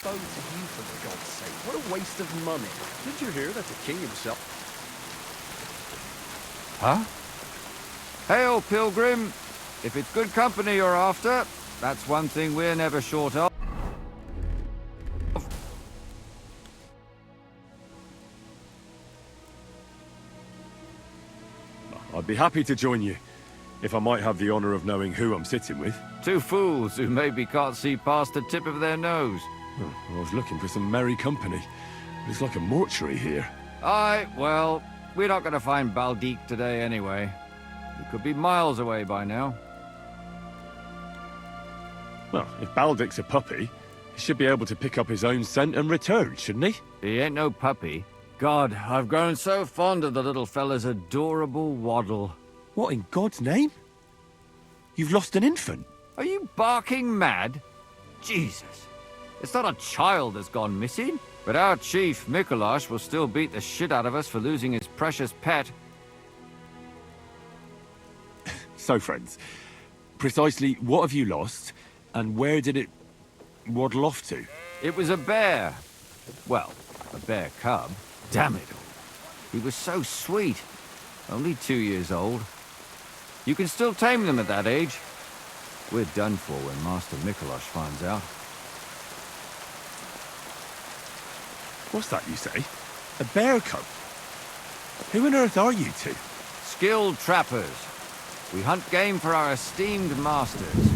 bow to you, for God's sake. What a waste of money. Did you hear that the king himself... Huh? Hail, pilgrim. If it's good company you're after, that's one thing we're never short of. I'd be happy to join you, if I might have the honor of knowing who I'm sitting with. Two fools who maybe can't see past the tip of their nose. Oh, I was looking for some merry company. It's like a mortuary here. Aye, well, we're not going to find Baldique today anyway. He could be miles away by now. Well, if Baldick's a puppy, he should be able to pick up his own scent and return, shouldn't he? He ain't no puppy. God, I've grown so fond of the little fella's adorable waddle. What in God's name? You've lost an infant? Are you barking mad? Jesus. It's not a child that's gone missing. But our chief, Mikolash, will still beat the shit out of us for losing his precious pet. So, friends, precisely what have you lost, and where did it waddle off to? It was a bear. Well, a bear cub. Damn it all. He was so sweet. Only 2 years old. You can still tame them at that age. We're done for when Master Mikolash finds out. What's that you say? A bear cub? Who on earth are you two? Skilled trappers. We hunt game for our esteemed masters.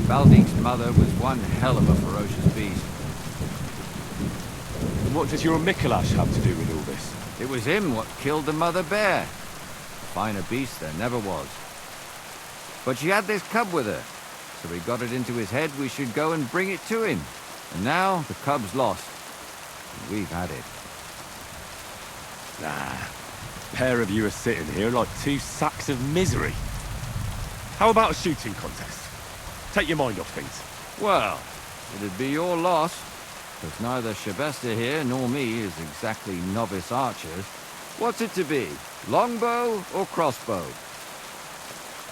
Baldique's mother was one hell of a ferocious beast. And what does your Mikolash have to do with all this? It was him what killed the mother bear. A finer beast there never was. But she had this cub with her, so he got it into his head we should go and bring it to him. And now the cub's lost. And we've had it. Nah. Pair of you are sitting here like two sacks of misery. How about a shooting contest? Take your mind off things. Well, it'd be your loss, because neither Shabesta here nor me is exactly novice archers. What's it to be? Longbow or crossbow?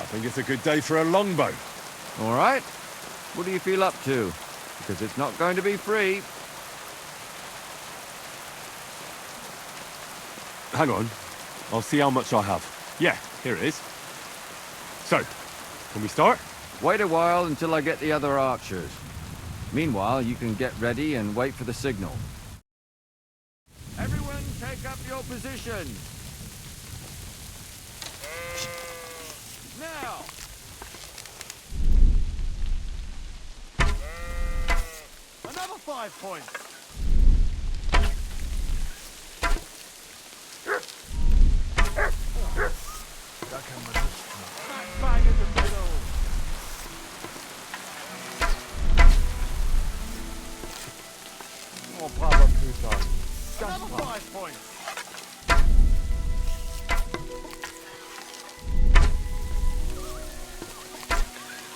I think it's a good day for a longbow. All right. What do you feel up to? Because it's not going to be free. Hang on. I'll see how much I have. Yeah, here it is. So, can we start? Wait a while until I get the other archers. Meanwhile, you can get ready and wait for the signal. Everyone take up your positions. Now! Another 5 points. Smack bang in the middle. Oh, bravo, putain. Another 5 points.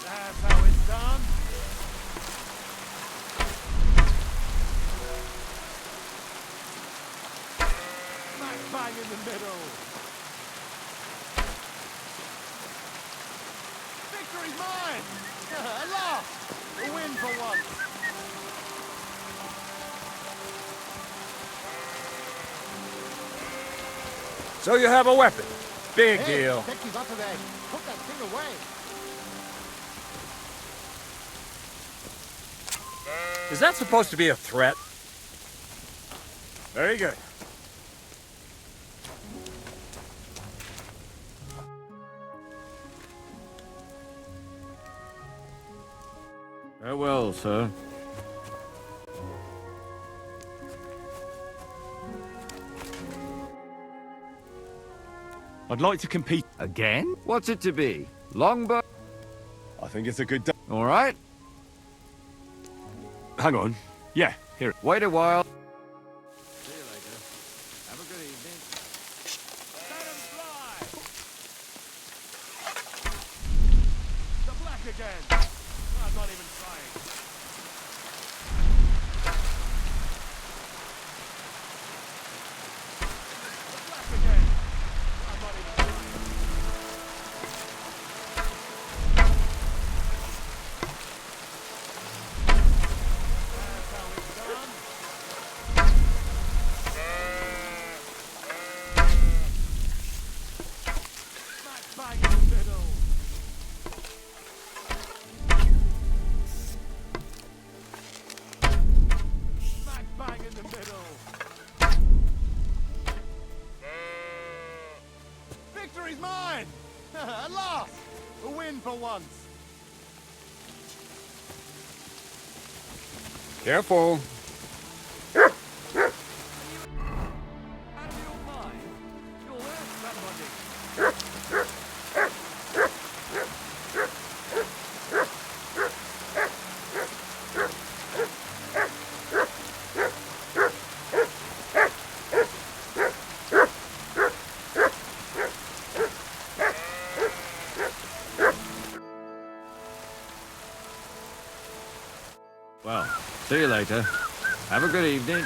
That's how it's done. Smack bang in the middle. Victory's mine! At last! A win for once. So you have a weapon. Big deal. Put that thing away. Is that supposed to be a threat? Very good. Farewell, sir. I'd like to compete. Again? What's it to be? Longbow? I think it's a good day. All right. Hang on. Yeah, here. Wait a while. See you later. Have a good evening. Let him fly! The black again. I'm not even trying. The black again. I'm not even trying. That's how it's done. win for once. Careful. Well, see you later. Have a good evening.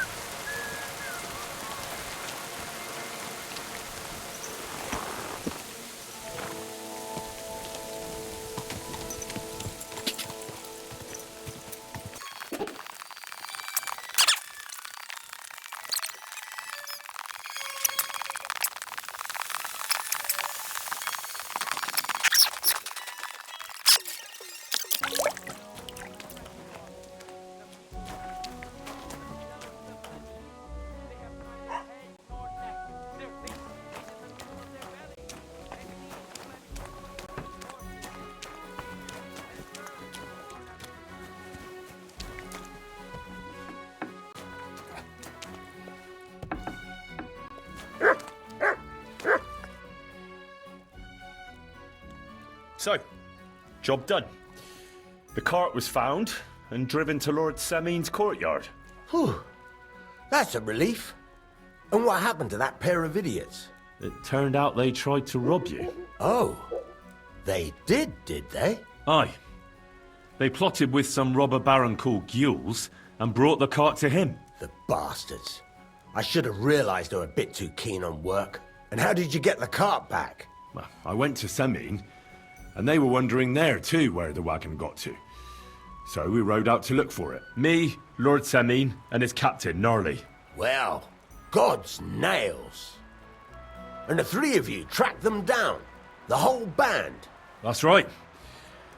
So, job done. The cart was found and driven to Lord Semin's courtyard. Whew. That's a relief. And what happened to that pair of idiots? It turned out they tried to rob you. Oh, they did they? Aye. They plotted with some robber baron called Gules and brought the cart to him. The bastards. I should have realized they were a bit too keen on work. And how did you get the cart back? Well, I went to Semin, and they were wondering there too where the wagon got to. So we rode out to look for it. Me, Lord Semin, and his captain, Gnarly. Well, God's nails. And the three of you tracked them down. The whole band. That's right.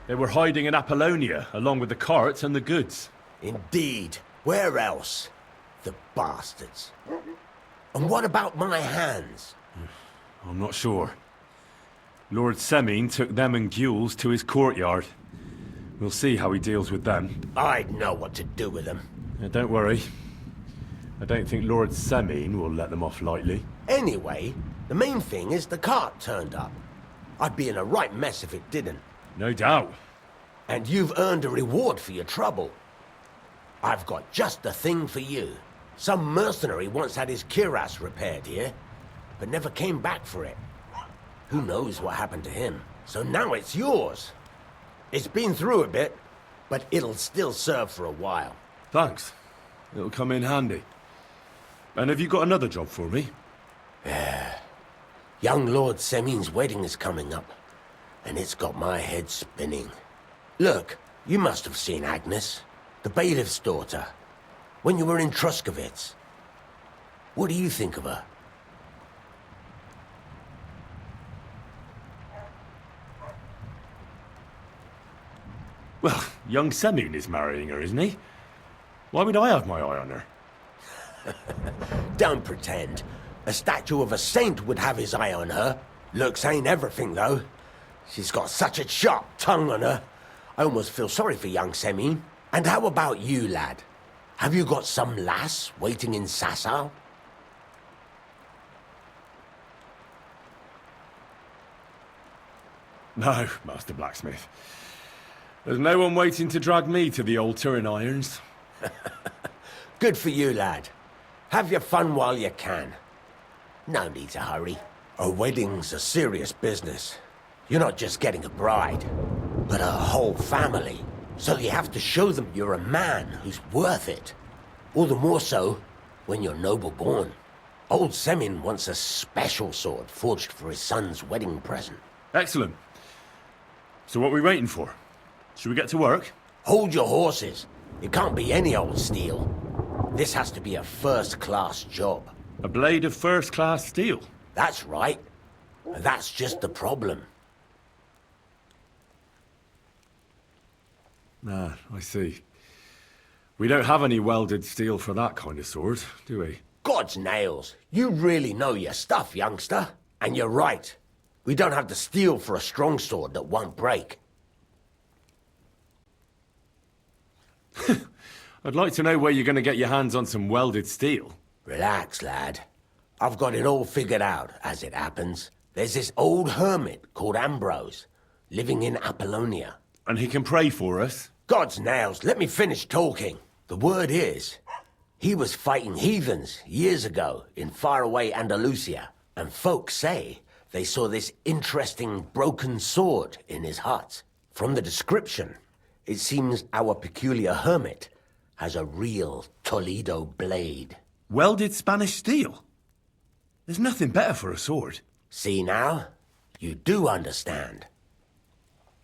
They were hiding in Apollonia, along with the cart and the goods. Indeed. Where else? The bastards. And what about my hands? I'm not sure. Lord Semin took them and Gules to his courtyard. We'll see how he deals with them. I'd know what to do with them. Don't worry. I don't think Lord Semin will let them off lightly. Anyway, the main thing is the cart turned up. I'd be in a right mess if it didn't. No doubt. And you've earned a reward for your trouble. I've got just the thing for you. Some mercenary once had his cuirass repaired here, but never came back for it. Who knows what happened to him? So now it's yours. It's been through a bit, but it'll still serve for a while. Thanks. It'll come in handy. And have you got another job for me? Young Lord Semin's wedding is coming up, and it's got my head spinning. Look, you must have seen Agnes, the bailiff's daughter, when you were in Truscovitz. What do you think of her? Well, young Semin is marrying her, isn't he? Why would I have my eye on her? Don't pretend. A statue of a saint would have his eye on her. Looks ain't everything, though. She's got such a sharp tongue on her. I almost feel sorry for young Semin. And how about you, lad? Have you got some lass waiting in Sasau? No, Master Blacksmith. There's no one waiting to drag me to the altar in irons. Good for you, lad. Have your fun while you can. No need to hurry. A wedding's a serious business. You're not just getting a bride, but a whole family. So you have to show them you're a man who's worth it. All the more so when you're noble born. Old Semin wants a special sword forged for his son's wedding present. Excellent. So what are we waiting for? Should we get to work? Hold your horses. It can't be any old steel. This has to be a first-class job. A blade of first-class steel. That's right. That's just the problem. Ah, I see. We don't have any welded steel for that kind of sword, do we? God's nails. You really know your stuff, youngster. And you're right. We don't have the steel for a strong sword that won't break. I'd like to know where you're going to get your hands on some welded steel. Relax, lad. I've got it all figured out, as it happens. There's this old hermit called Ambrose, living in Apollonia. And he can pray for us? God's nails, let me finish talking. The word is, he was fighting heathens years ago in faraway Andalusia, and folks say they saw this interesting broken sword in his hut. From the description, it seems our peculiar hermit has a real Toledo blade. Welded Spanish steel? There's nothing better for a sword. See now? You do understand.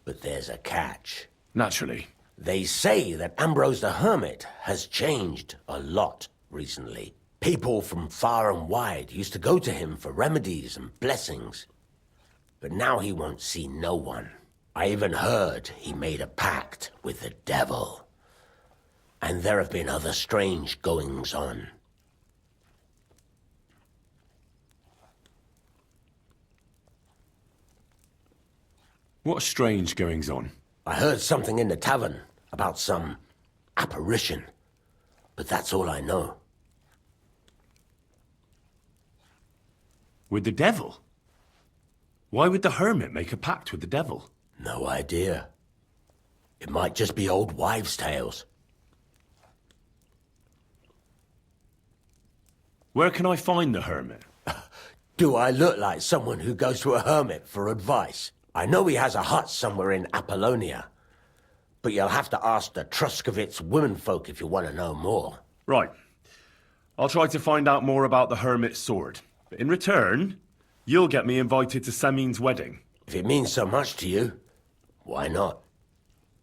But there's a catch. Naturally. They say that Ambrose the Hermit has changed a lot recently. People from far and wide used to go to him for remedies and blessings. But now he won't see no one. I even heard he made a pact with the devil. And there have been other strange goings-on. What strange goings-on? I heard something in the tavern about some apparition, but that's all I know. With the devil? Why would the hermit make a pact with the devil? No idea. It might just be old wives' tales. Where can I find the hermit? Do I look like someone who goes to a hermit for advice? I know he has a hut somewhere in Apollonia, but you'll have to ask the Truscovitz womenfolk if you want to know more. Right. I'll try to find out more about the hermit's sword. But in return, you'll get me invited to Samin's wedding. If it means so much to you, why not?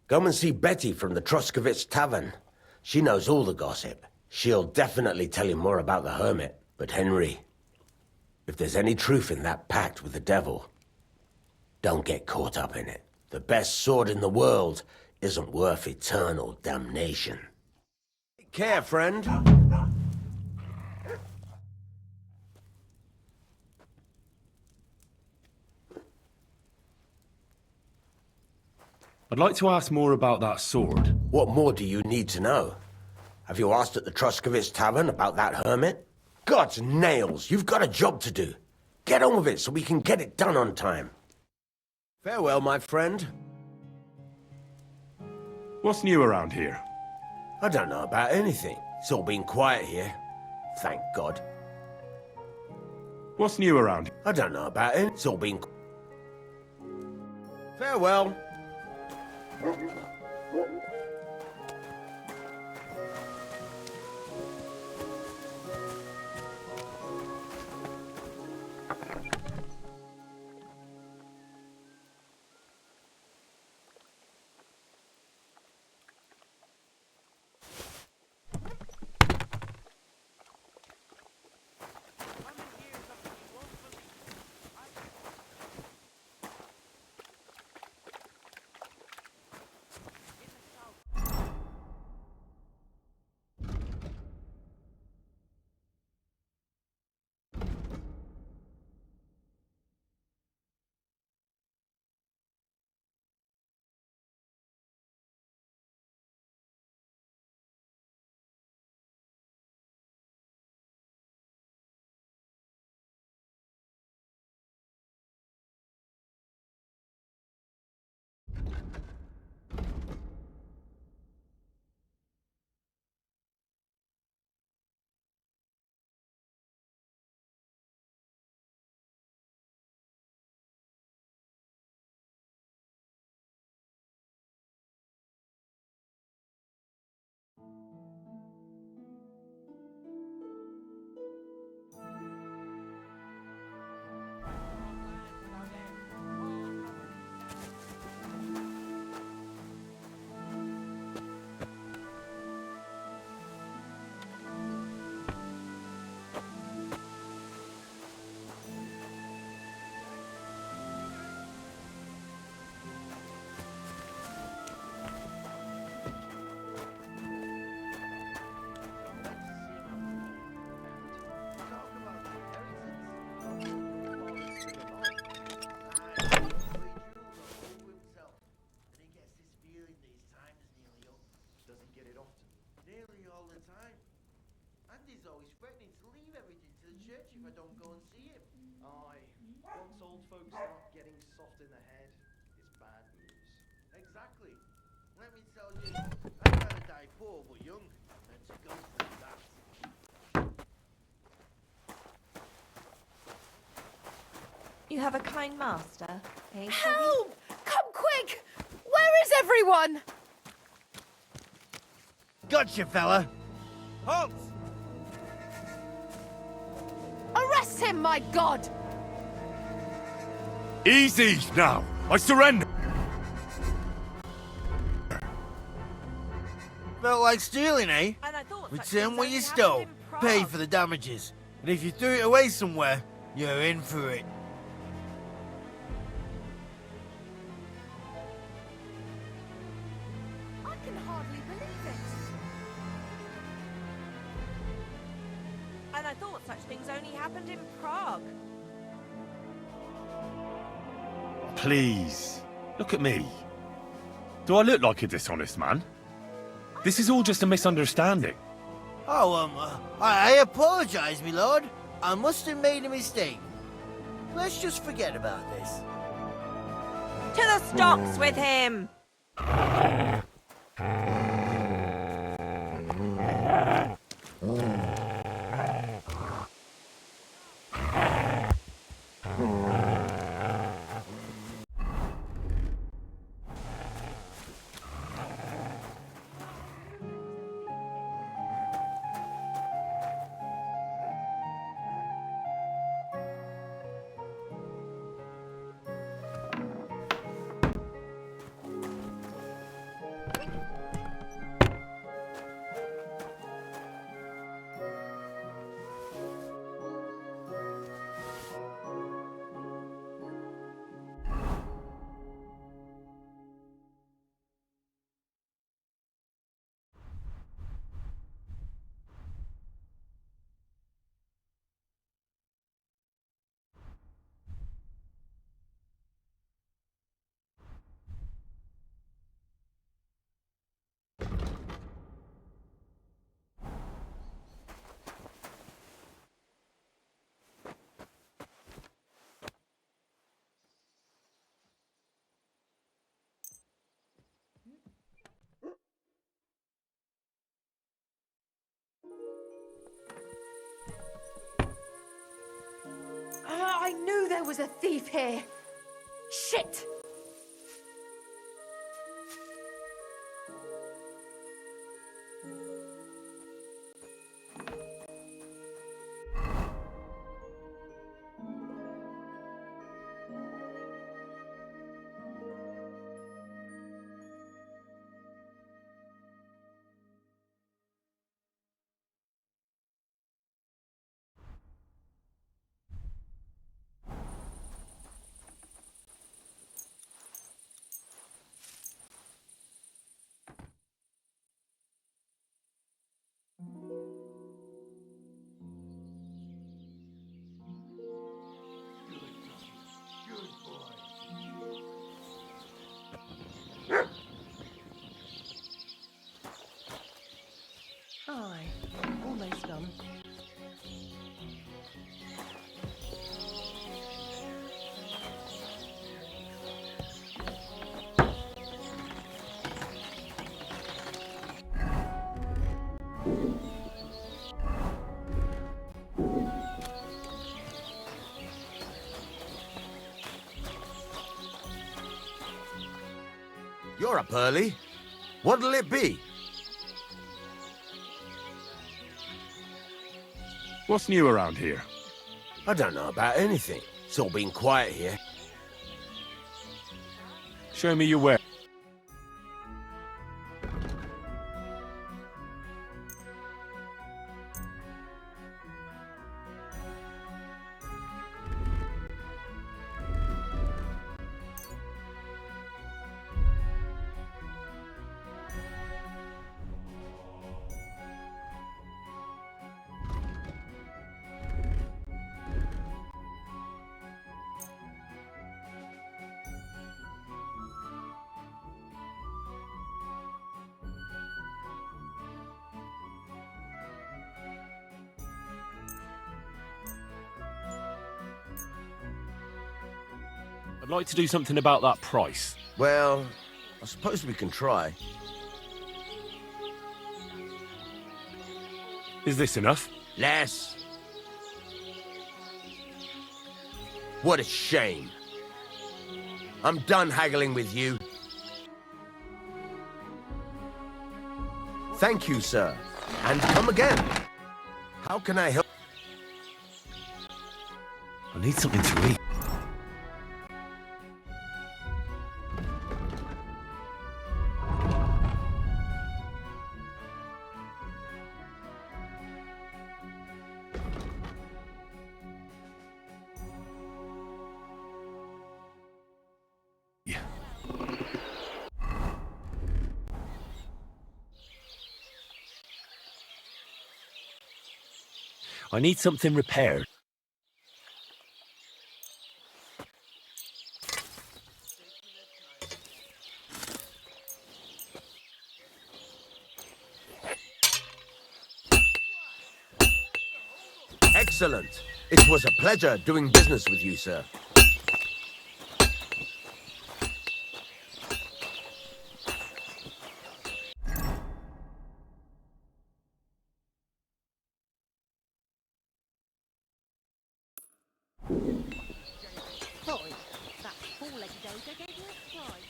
Come and see Betty from the Truscovitz Tavern. She knows all the gossip. She'll definitely tell you more about the hermit. But Henry, if there's any truth in that pact with the devil, don't get caught up in it. The best sword in the world isn't worth eternal damnation. Take care, friend. I'd like to ask more about that sword. What more do you need to know? Have you asked at the Truscovitz Tavern about that hermit? God's nails, you've got a job to do. Get on with it so we can get it done on time. Farewell, my friend. What's new around here? I don't know about anything. It's all been quiet here. Thank God. What's new around here? I don't know about it. It's all been... Farewell. Nearly all the time. Andy's always threatening to leave everything to the church if I don't go and see him. Aye. Once old folks start getting soft in the head, it's bad news. Exactly. Let me tell you, I'd rather die poor but young than to go through that. You have a kind master, eh? Help! Come quick! Where is everyone? Gotcha, fella. Halt! Arrest him, my god! Easy now! I surrender! Felt like stealing, eh? And I thought such Return things what only you happened stole. in Prague. Pay for the damages. And if you threw it away somewhere, you're in for it. I can hardly believe it. And I thought such things only happened in Prague. Please, look at me. Do I look like a dishonest man? This is all just a misunderstanding. Oh, I apologize, my lord. I must have made a mistake. Let's just forget about this. To the stocks with him! I knew there was a thief here. Shit! Aye, almost done. You're up early. What'll it be? What's new around here? I don't know about anything. It's all been quiet here. Show me your way. I'd like to do something about that price. Well, I suppose we can try. Is this enough? Less. What a shame. I'm done haggling with you. Thank you, sir. And come again. How can I help? I need something to eat. I need something repaired. Excellent. It was a pleasure doing business with you, sir. That four-legged ogre gave you a fright.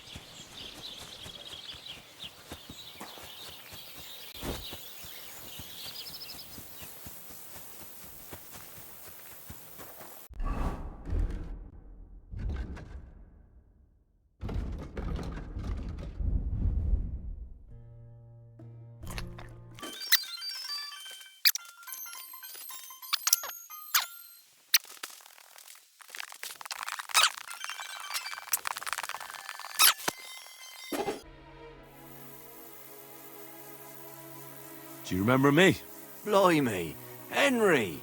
Do you remember me? Blimey, Henry!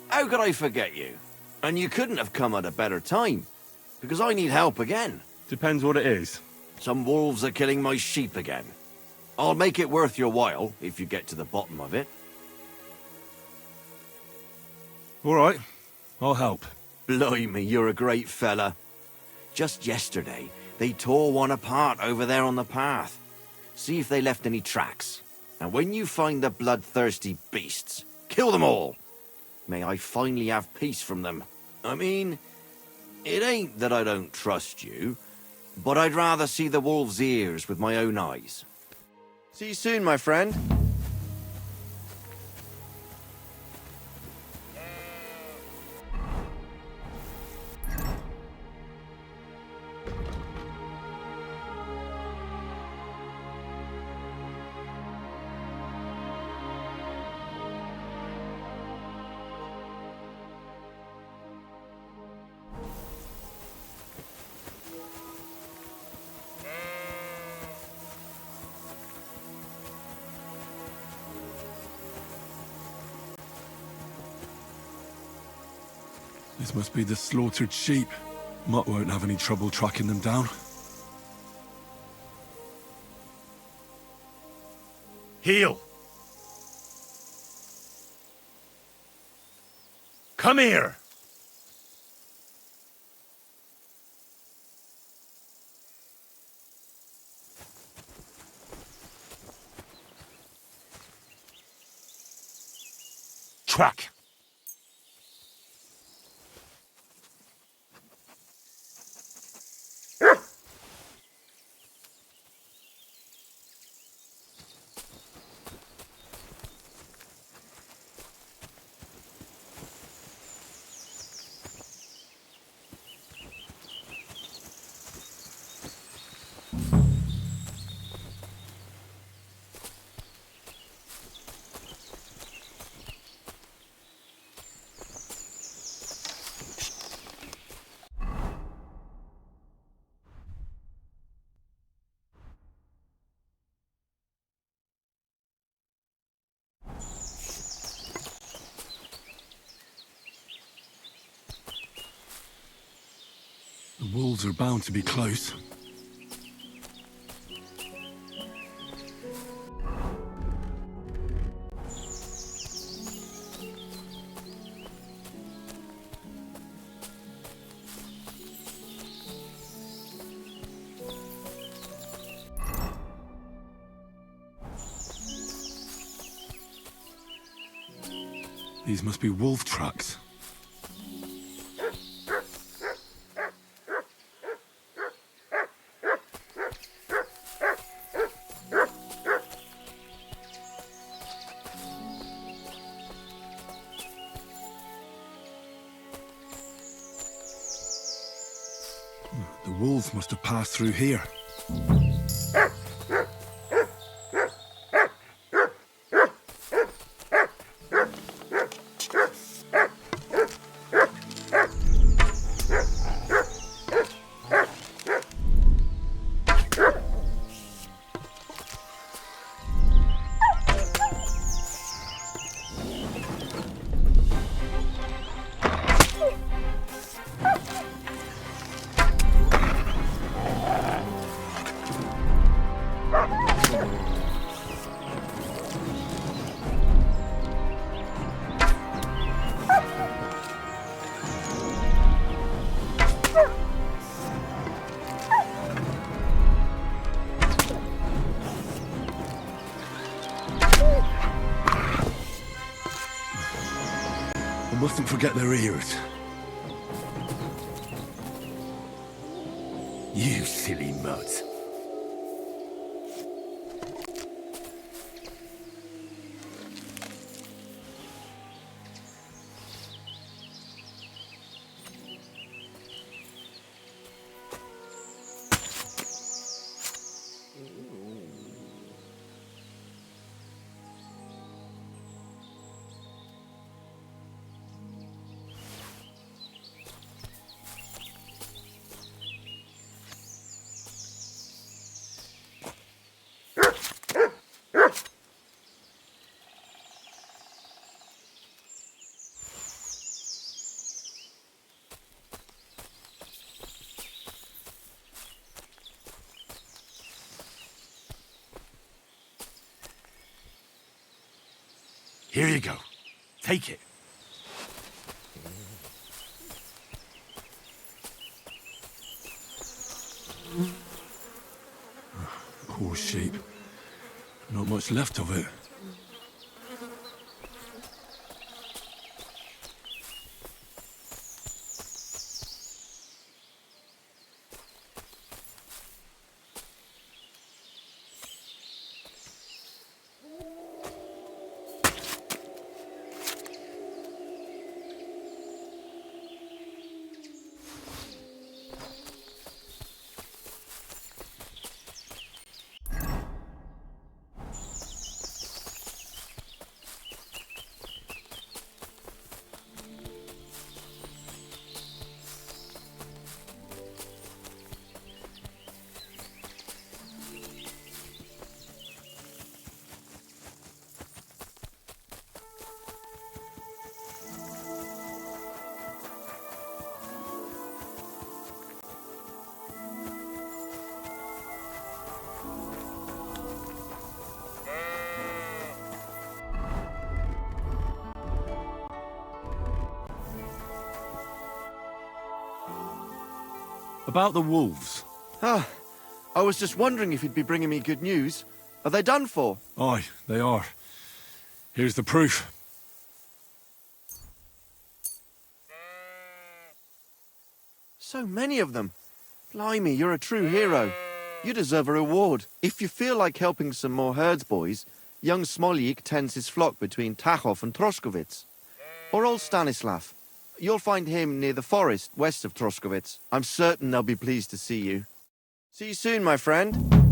How could I forget you? And you couldn't have come at a better time, because I need help again. Depends what it is. Some wolves are killing my sheep again. I'll make it worth your while, if you get to the bottom of it. All right, I'll help. Blimey, you're a great fella. Just yesterday, they tore one apart over there on the path. See if they left any tracks. And when you find the bloodthirsty beasts, kill them all. May I finally have peace from them. I mean, it ain't that I don't trust you, but I'd rather see the wolf's ears with my own eyes. See you soon, my friend. This must be the slaughtered sheep. Mutt won't have any trouble tracking them down. Heel! Come here! Track! The wolves are bound to be close. These must be wolf tracks. The wolves must have passed through here. Mustn't forget their ears. You silly muds. Here you go. Take it. Poor sheep. Not much left of it. About the wolves. Ah, I was just wondering if you'd be bringing me good news. Are they done for? Aye, they are. Here's the proof. So many of them. Blimey, you're a true hero. You deserve a reward. If you feel like helping some more herds boys, young Smoljik tends his flock between Tachov and Troskowitz. Or old Stanislav. You'll find him near the forest west of Troskowitz. I'm certain they'll be pleased to see you. See you soon, my friend.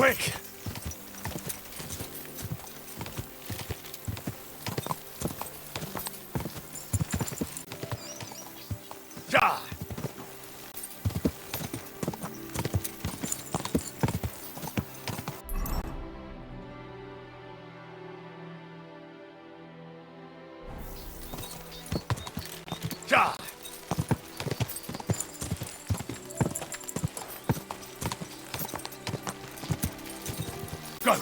Quick! Ja! Ja! Go!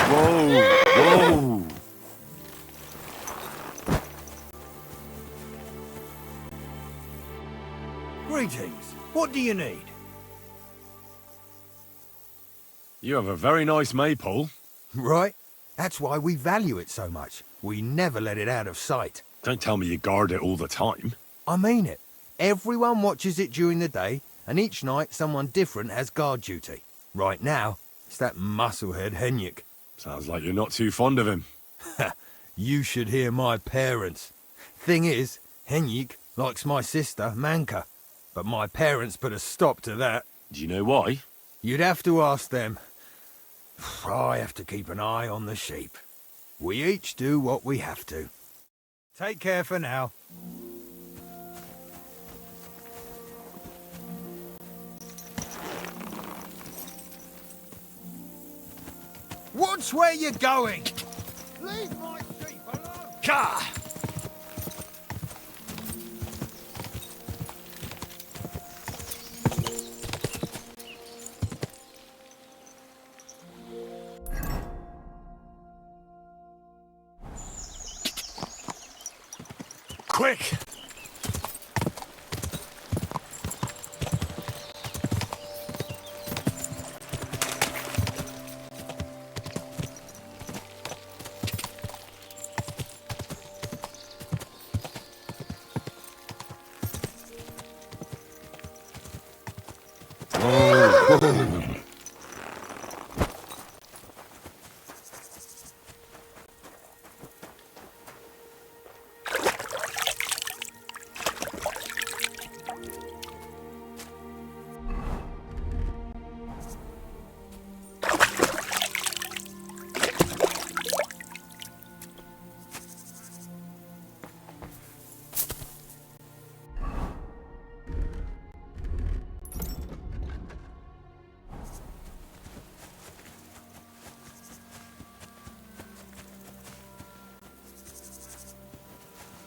Whoa! Greetings. What do you need? You have a very nice maypole. Right. That's why we value it so much. We never let it out of sight. Don't tell me you guard it all the time. I mean it. Everyone watches it during the day, and each night someone different has guard duty. Right now, it's that musclehead Henrik. Sounds like you're not too fond of him. You should hear my parents. Thing is, Henrik likes my sister, Manka. But my parents put a stop to that. Do you know why? You'd have to ask them. I have to keep an eye on the sheep. We each do what we have to. Take care for now. Watch where you're going! Leave my sheep alone! Ka! Quick!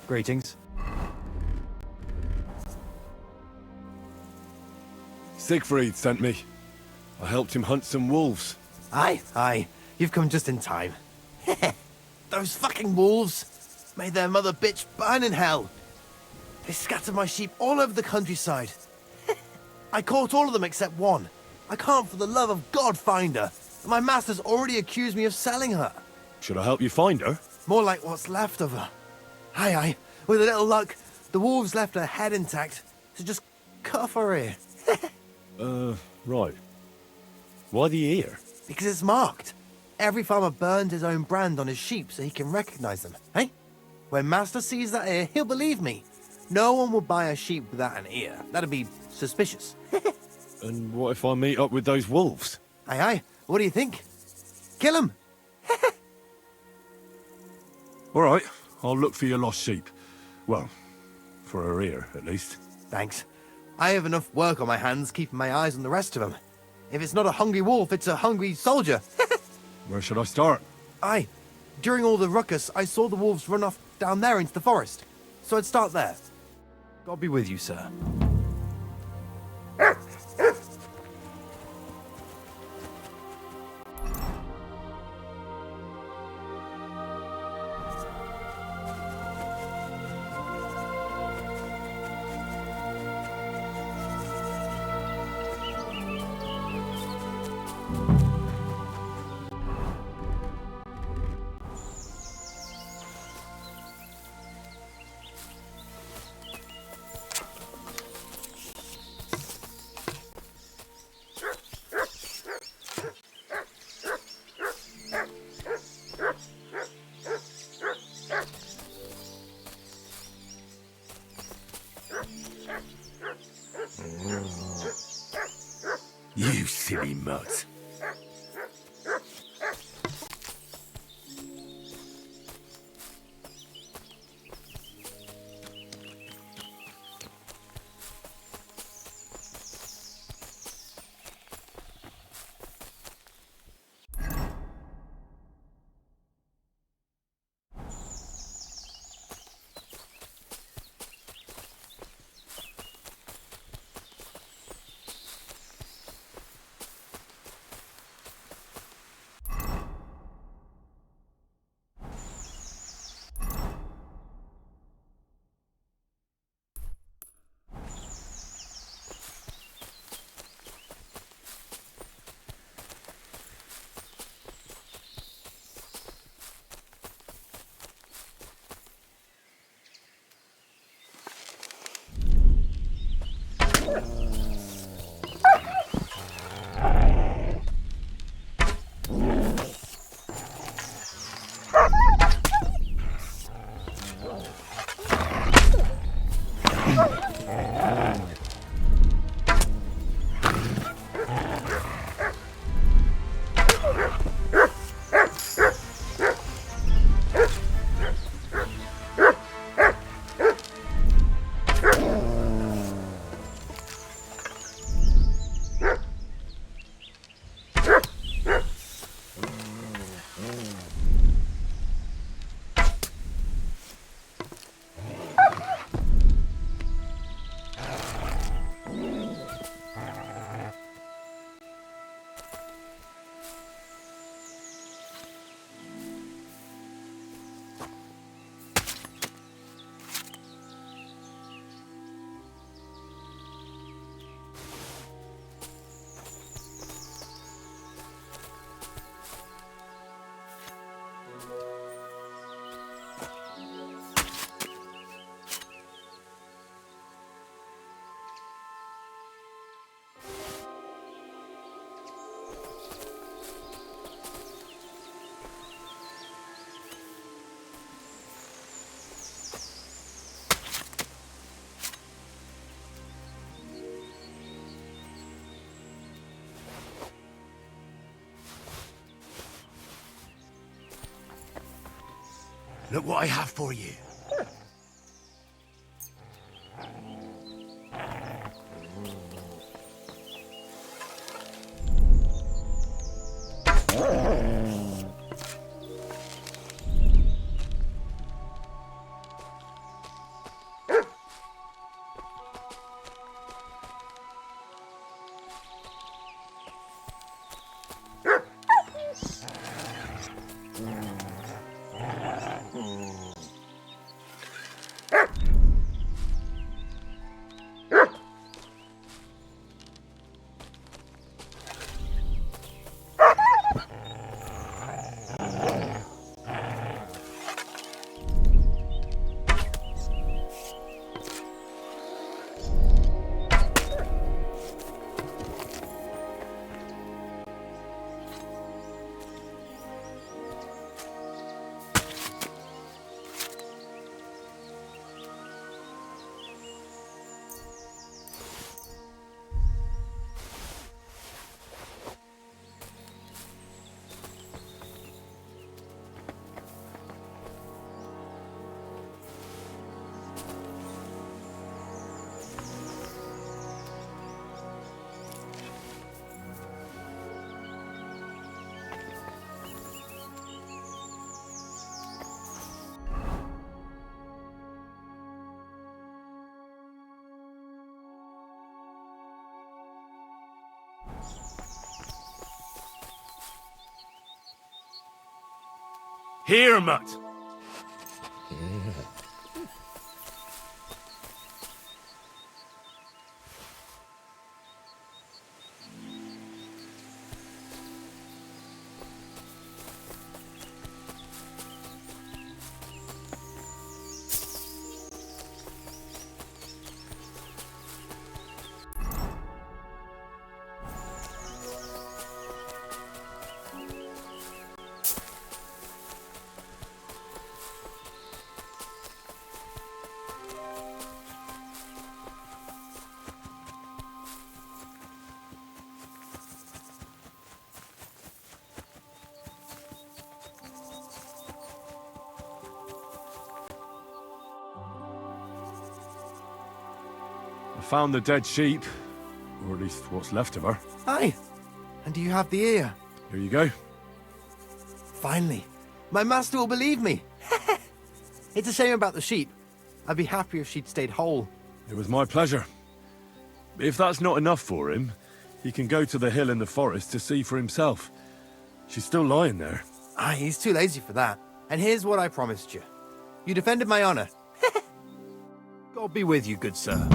Greetings. Siegfried sent me. I helped him hunt some wolves. Aye. You've come just in time. Those fucking wolves made their mother bitch burn in hell. They scattered my sheep all over the countryside. I caught all of them except one. I can't for the love of God find her. And my master's already accused me of selling her. Should I help you find her? More like what's left of her. Aye. With a little luck, the wolves left her head intact. So just cut off her ear. Right. Why the ear? Because it's marked. Every farmer burns his own brand on his sheep so he can recognize them, eh? When Master sees that ear, he'll believe me. No one will buy a sheep without an ear. That'd be suspicious. And what if I meet up with those wolves? Aye. What do you think? Kill him. All right, I'll look for your lost sheep. Well, for her ear, at least. Thanks. I have enough work on my hands keeping my eyes on the rest of them. If it's not a hungry wolf, it's a hungry soldier. Where should I start? Aye. During all the ruckus, I saw the wolves run off down there into the forest. So I'd start there. God be with you, sir. You silly mutt. Look what I have for you. Here, mutt. found the dead sheep, or at least what's left of her. Aye. And do you have the ear? Here you go. Finally. My master will believe me. It's a shame about the sheep. I'd be happier if she'd stayed whole. It was my pleasure. If that's not enough for him, he can go to the hill in the forest to see for himself. She's still lying there. Aye, he's too lazy for that. And here's what I promised you. You defended my honor. God be with you, good sir.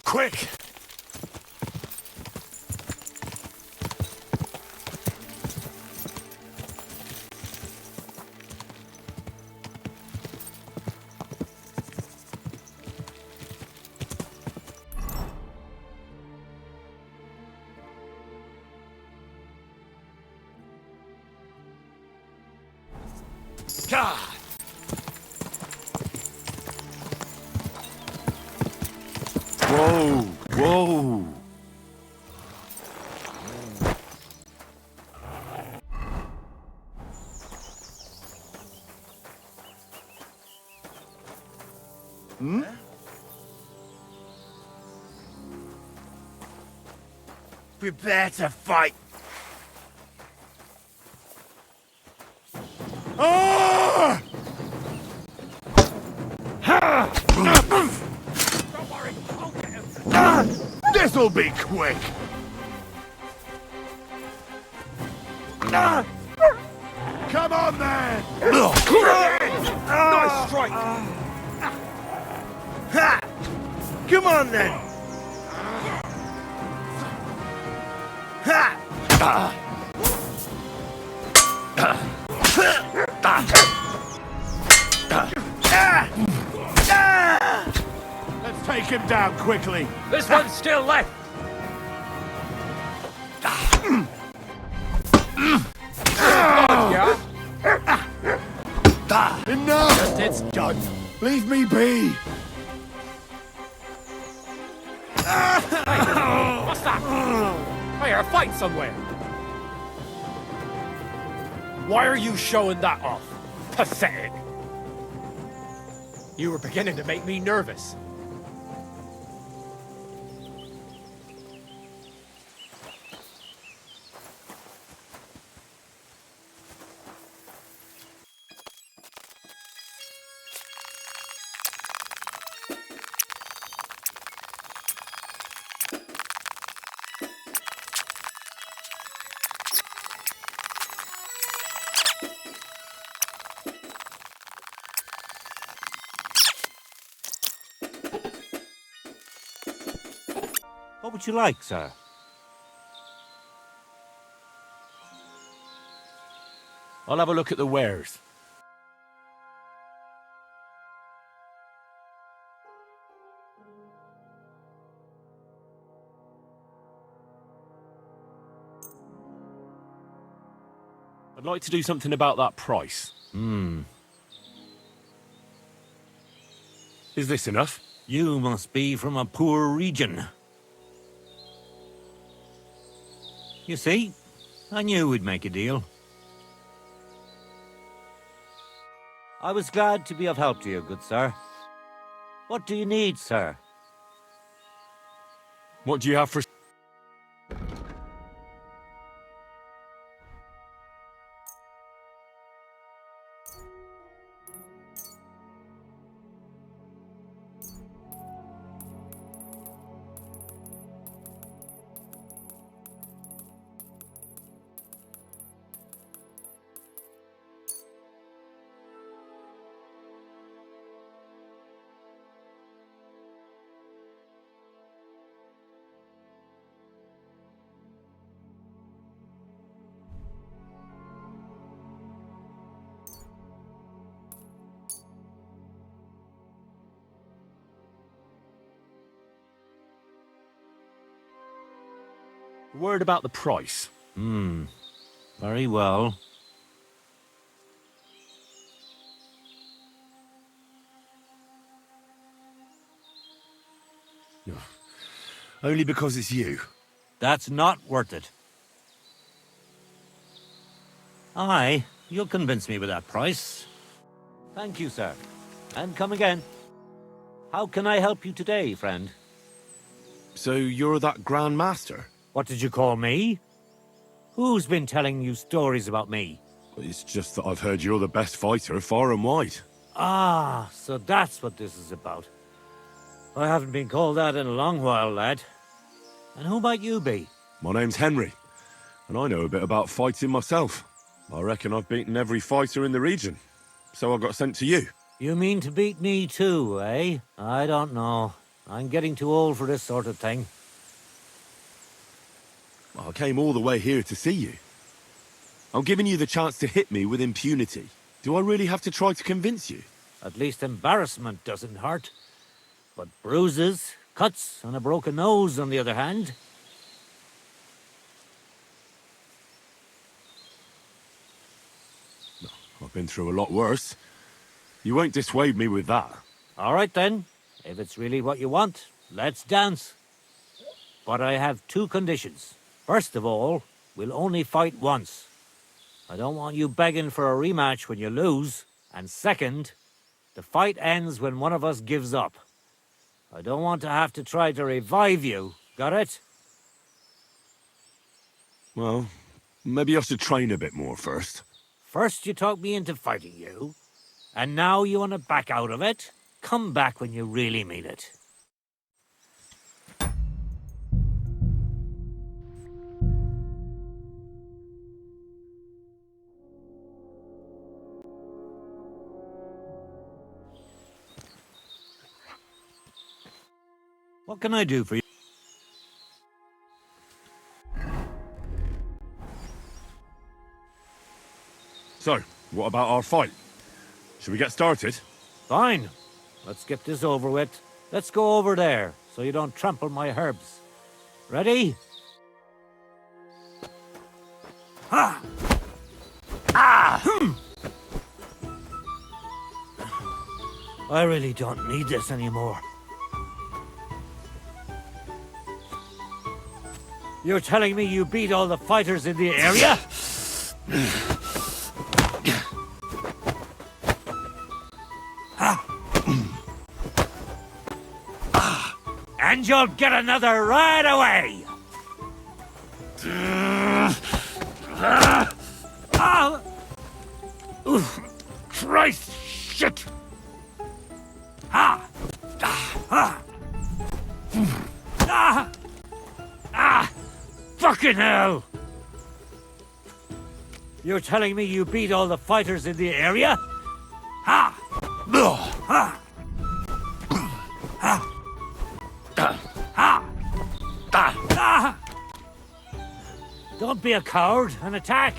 Quick! God! Whoa! Whoa! Hmm? Prepare to fight! Ah! This'll be quick! Come on, then! Nice strike! Ha! Come on, then! Ha! Let's take him down quickly! This one's still left! Enough! It's done. Leave me be! What's that? I hear a fight somewhere. Why are you showing that off? Pathetic. You were beginning to make me nervous. would you like, sir? I'll have a look at the wares. I'd like to do something about that price. Is this enough? You must be from a poor region. You see, I knew we'd make a deal. I was glad to be of help to you, good sir. What do you need, sir? What do you have for... Word about the price. Very well. Only because it's you. That's not worth it. Aye, you'll convince me with that price. Thank you, sir. And come again. How can I help you today, friend? So you're that Grand Master? What did you call me? Who's been telling you stories about me? It's just that I've heard you're the best fighter far and wide. Ah, so that's what this is about. I haven't been called that in a long while, lad. And who might you be? My name's Henry, and I know a bit about fighting myself. I reckon I've beaten every fighter in the region, so I got sent to you. You mean to beat me too, eh? I don't know. I'm getting too old for this sort of thing. I came all the way here to see you. I'm giving you the chance to hit me with impunity. Do I really have to try to convince you? At least embarrassment doesn't hurt. But bruises, cuts, and a broken nose, on the other hand... I've been through a lot worse. You won't dissuade me with that. All right, then. If it's really what you want, let's dance. But I have two conditions. First of all, we'll only fight once. I don't want you begging for a rematch when you lose. And second, the fight ends when one of us gives up. I don't want to have to try to revive you. Got it? Well, maybe I should train a bit more first. First you talked me into fighting you, and now you want to back out of it? Come back when you really mean it. What can I do for you? So, what about our fight? Should we get started? Fine. Let's get this over with. Let's go over there, so you don't trample my herbs. Ready? Ha! Ah! I really don't need this anymore. You're telling me you beat all the fighters in the area? And you'll get another right away! Christ, shit! Fucking hell! You're telling me you beat all the fighters in the area? Ha! Ha! Ha! Ha! be a coward and attack.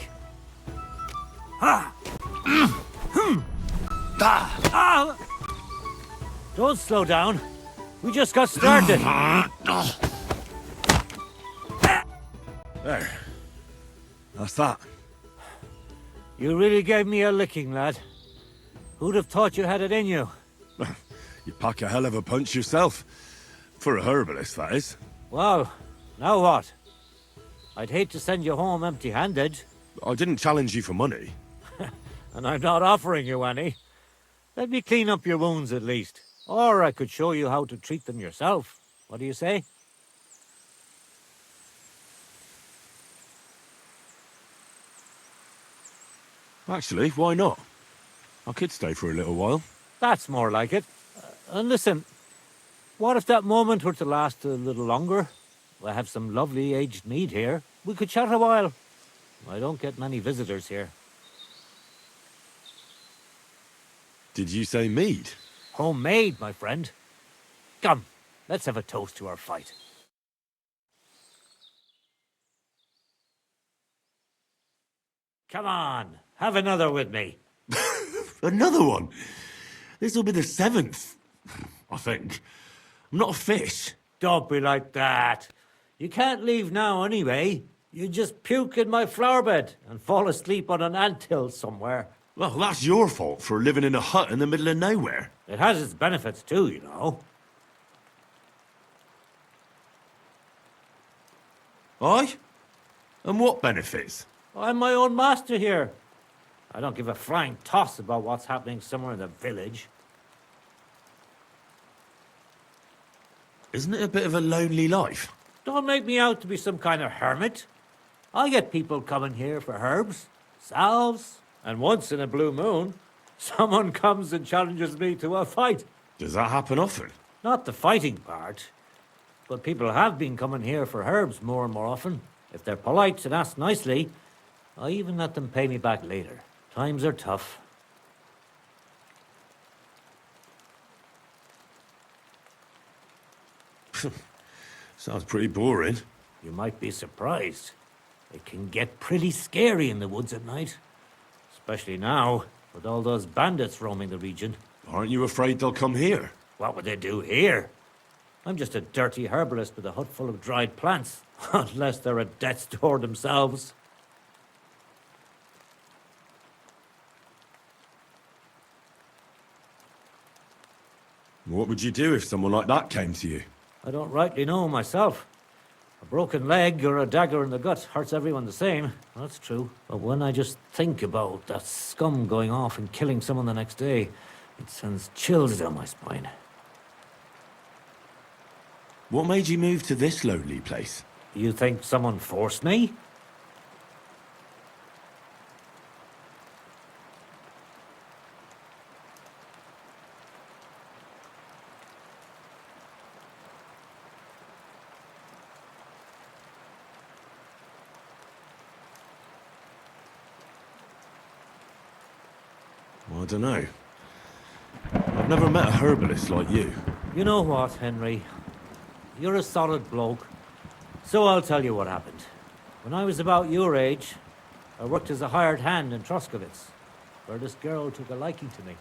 Don't slow down. We just got started. There. That's that. You really gave me a licking, lad. Who'd have thought you had it in you? You pack a hell of a punch yourself. For a herbalist, that is. Well, now what? I'd hate to send you home empty-handed. I didn't challenge you for money. And I'm not offering you any. Let me clean up your wounds at least. Or I could show you how to treat them yourself. What do you say? Actually, why not? I could stay for a little while. That's more like it. And listen, what if that moment were to last a little longer? I have some lovely aged mead here. We could chat a while. I don't get many visitors here. Did you say mead? Homemade, my friend. Come, let's have a toast to our fight. Come on, have another with me. Another one? This'll be the 7th, I think. I'm not a fish. Don't be like that. You can't leave now anyway. You just puke in my flower bed and fall asleep on an anthill somewhere. Well, that's your fault for living in a hut in the middle of nowhere. It has its benefits too, you know. Aye? And what benefits? I'm my own master here. I don't give a flying toss about what's happening somewhere in the village. Isn't it a bit of a lonely life? Don't make me out to be some kind of hermit. I get people coming here for herbs, salves, and once in a blue moon, someone comes and challenges me to a fight. Does that happen often? Not the fighting part, but people have been coming here for herbs more and more often. If they're polite and ask nicely, I even let them pay me back later. Times are tough. Sounds pretty boring. You might be surprised. It can get pretty scary in the woods at night. Especially now, with all those bandits roaming the region. Aren't you afraid they'll come here? What would they do here? I'm just a dirty herbalist with a hut full of dried plants. Unless they're at death's door themselves. What would you do if someone like that came to you? I don't rightly know myself. A broken leg or a dagger in the gut hurts everyone the same. That's true. But when I just think about that scum going off and killing someone the next day, it sends chills down my spine. What made you move to this lonely place? You think someone forced me? I don't know. I've never met a herbalist like you. You know what, Henry? You're a solid bloke. So I'll tell you what happened. When I was about your age, I worked as a hired hand in Troskowitz, where this girl took a liking to me.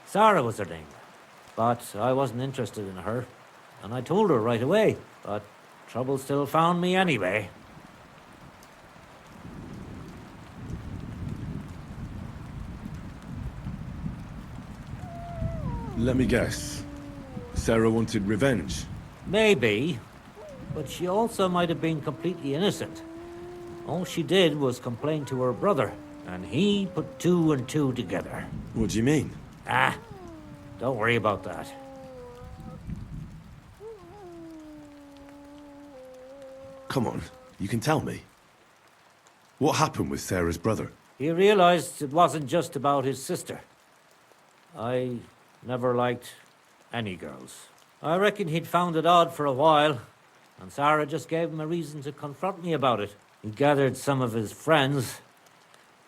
Sarah was her name. But I wasn't interested in her, and I told her right away. But trouble still found me anyway. Let me guess. Sarah wanted revenge. Maybe, but she also might have been completely innocent. All she did was complain to her brother, and he put 2 and 2 together. What do you mean? Ah, don't worry about that. Come on, you can tell me. What happened with Sarah's brother? He realized it wasn't just about his sister. I never liked any girls. I reckon he'd found it odd for a while, and Sarah just gave him a reason to confront me about it. He gathered some of his friends,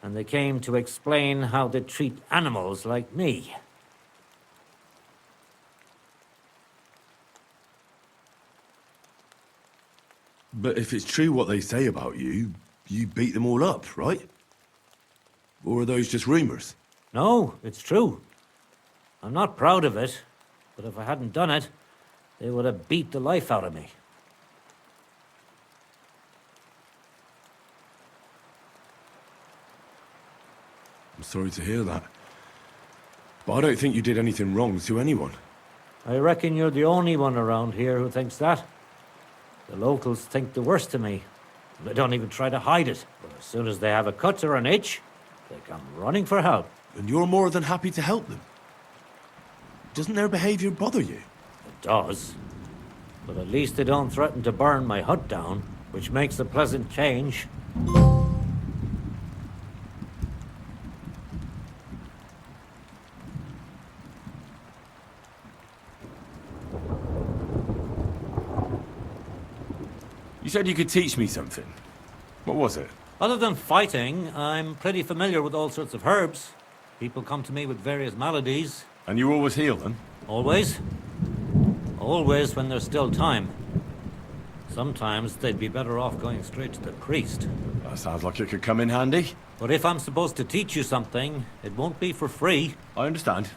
and they came to explain how they treat animals like me. But if it's true what they say about you, You beat them all up, right? Or are those just rumors? No, it's true. I'm not proud of it, but if I hadn't done it, they would have beat the life out of me. I'm sorry to hear that. But I don't think you did anything wrong to anyone. I reckon you're the only one around here who thinks that. The locals think the worst of me. They don't even try to hide it. But as soon as they have a cut or an itch, they come running for help. And you're more than happy to help them. Doesn't their behavior bother you? It does. But at least they don't threaten to burn my hut down, which makes a pleasant change. You said you could teach me something. What was it? Other than fighting, I'm pretty familiar with all sorts of herbs. People come to me with various maladies. And you always heal them? Always. Always when there's still time. Sometimes they'd be better off going straight to the priest. That sounds like it could come in handy. But if I'm supposed to teach you something, it won't be for free. I understand.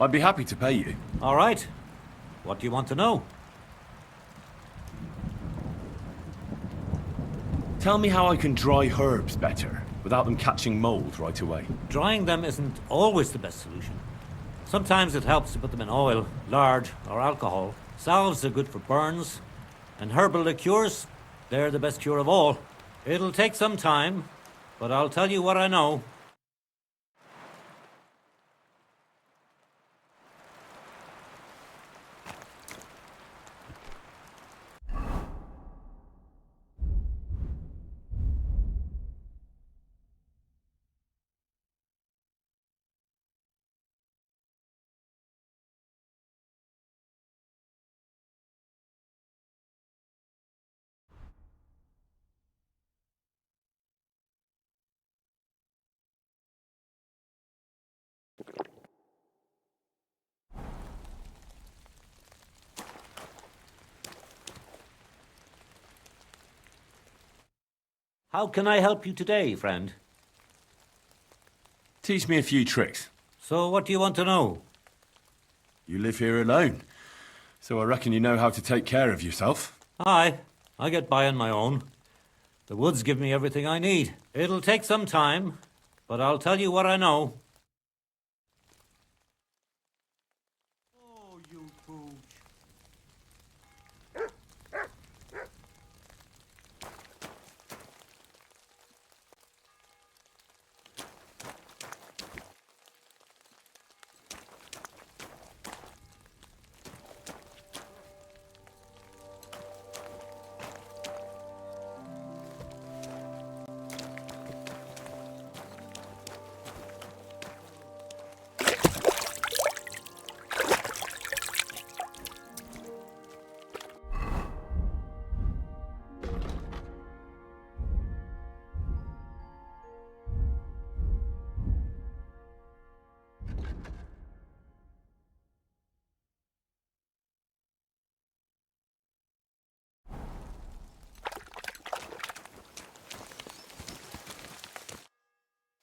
I'd be happy to pay you. All right. What do you want to know? Tell me how I can dry herbs better, without them catching mold right away. Drying them isn't always the best solution. Sometimes it helps to put them in oil, lard, or alcohol. Salves are good for burns, and herbal liqueurs, they're the best cure of all. It'll take some time, but I'll tell you what I know. How can I help you today, friend? Teach me a few tricks. So what do you want to know? You live here alone, so I reckon you know how to take care of yourself. Aye, I get by on my own. The woods give me everything I need. It'll take some time, but I'll tell you what I know. Oh, you pooch.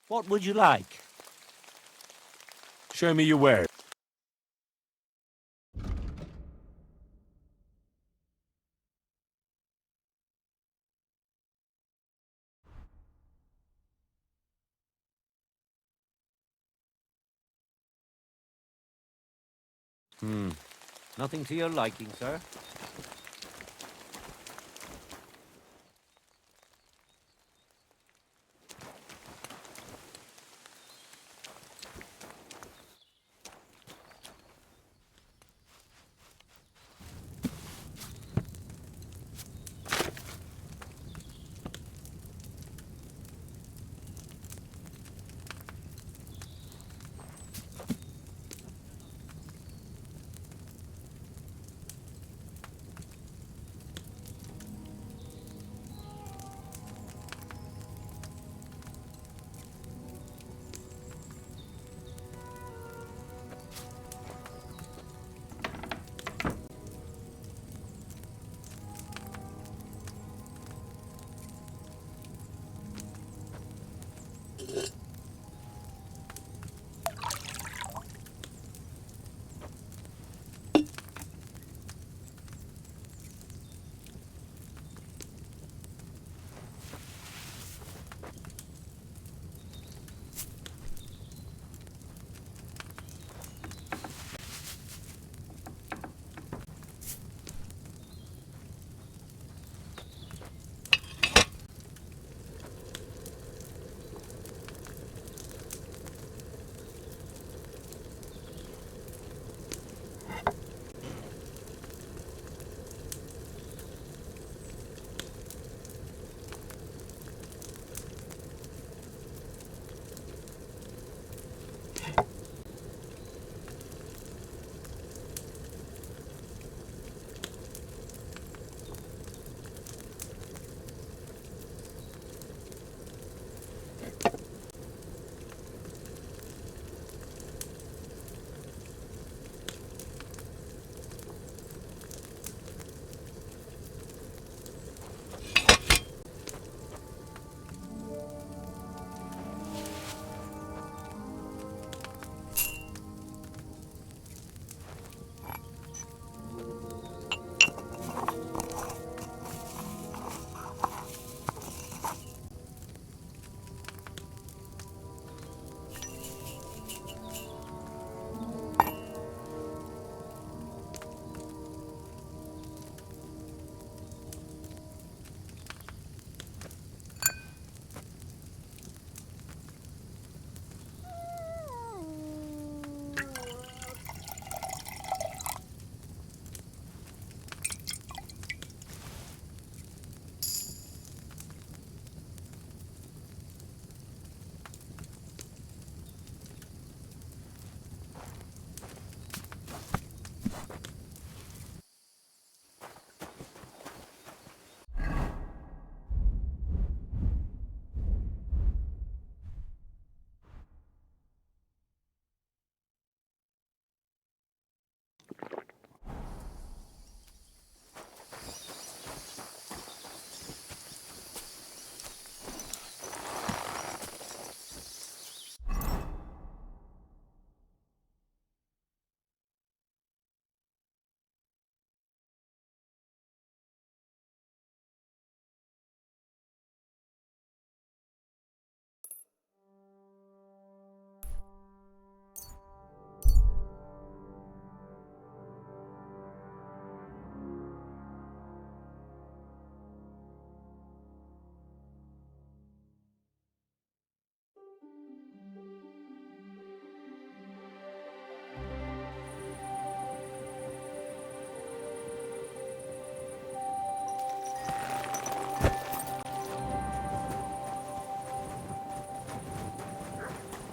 What would you like? Show me your wares. Nothing to your liking, sir?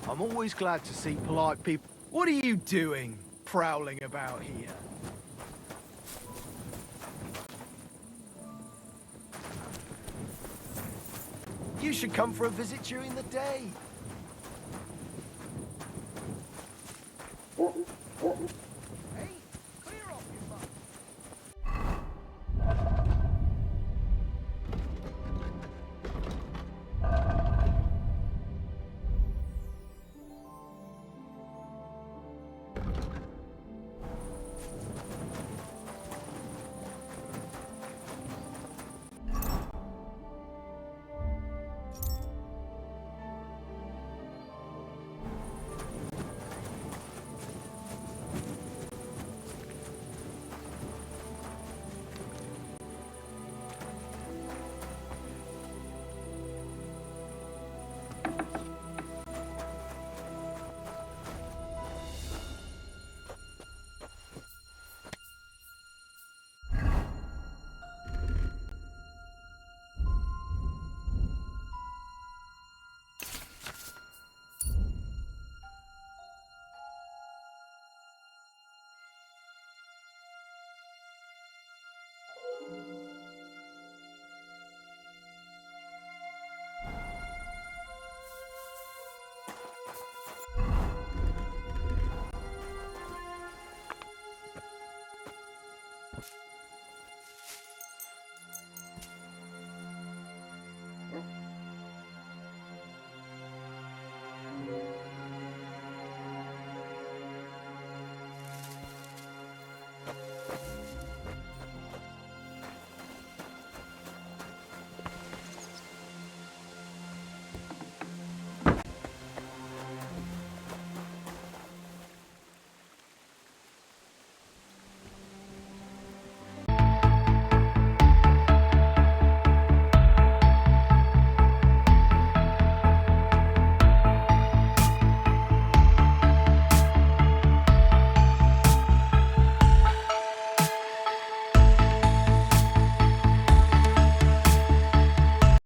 I'm always glad to see polite people. What are you doing, prowling about here? You should come for a visit during the day.